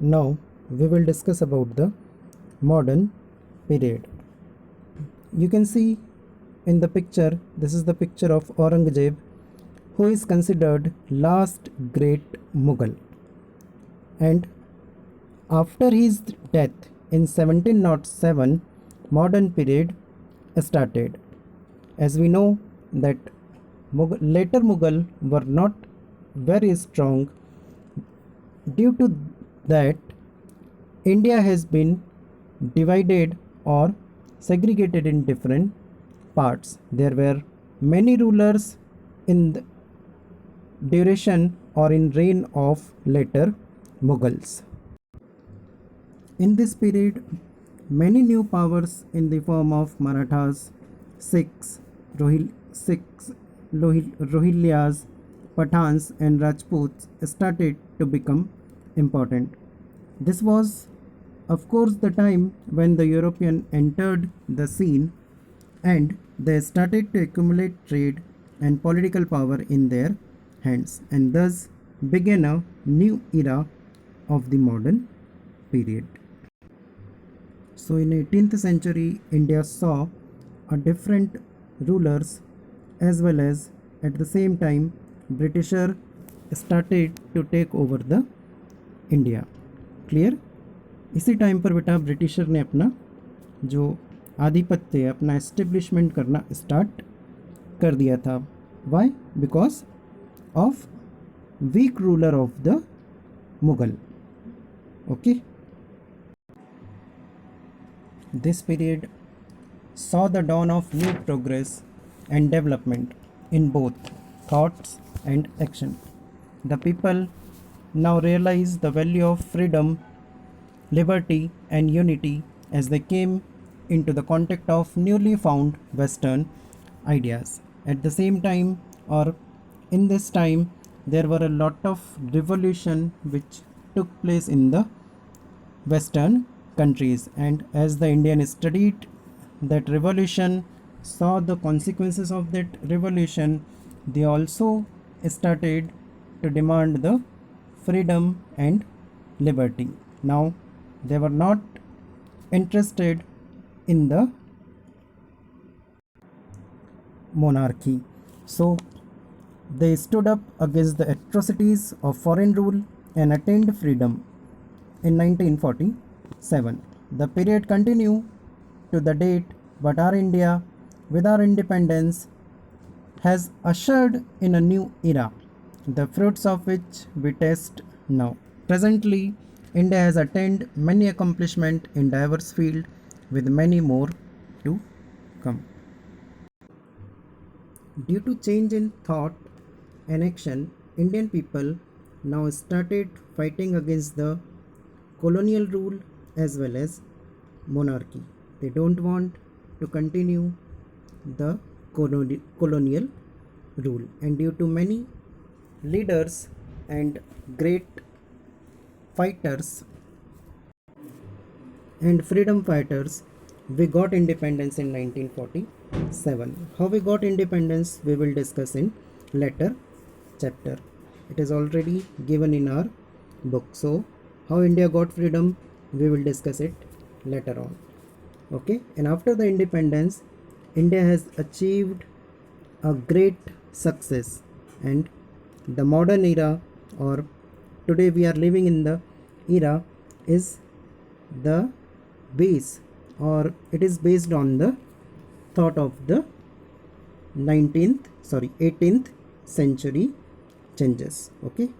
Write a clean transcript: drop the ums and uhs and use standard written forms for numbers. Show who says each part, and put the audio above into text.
Speaker 1: Now we will discuss about the modern period. You can see in the picture, this is the picture of Aurangzeb, who is considered last great Mughal. And after his death in 1707, modern period started. As we know that later Mughal were not very strong. Due to that, India has been divided or segregated in different parts. There were many rulers in the duration or in reign of later Mughals. In this period, many new powers in the form of Marathas, Sikhs, Rohillas, Pathans and Rajputs started to become important. This was, of course, the time when the European entered the scene and they started to accumulate trade and political power in their hands, and thus began a new era of the modern period. So in 18th century, India saw a different rulers, as well as at the same time Britisher started to take over the India. Clear? इसी time पर बेटा britisher ने अपना जो आधिपत्य अपना establishment करना start कर दिया था. Why? Because of weak ruler of the Mughal. Okay. This period saw the dawn of new progress and development in both thoughts and action. The people now realize the value of freedom, liberty, and unity as they came into the contact of newly found Western ideas. At the same time, or in this time, there were a lot of revolution which took place in the Western countries, and as the Indian studied that revolution, saw the consequences of that revolution, they also started to demand the freedom and liberty. Now they were not interested in the monarchy, so they stood up against the atrocities of foreign rule and attained freedom in 1947. The period continued to the date, but our India, with our independence, has ushered in a new era, the fruits of which we taste now. Presently, India has attained many accomplishments in diverse fields, with many more to come. Due to change in thought and action, Indian people now started fighting against the colonial rule as well as monarchy. They don't want to continue the colonial rule, and due to many leaders and great fighters and freedom fighters, we got independence in 1947. How we got independence, we will discuss in later chapter. It is already given in our book. So how India got freedom, we will discuss it later on. Okay. And after the independence, India has achieved a great success, and the modern era, or today we are living in the era, is the base, or it is based on the thought of the 18th century changes. Okay.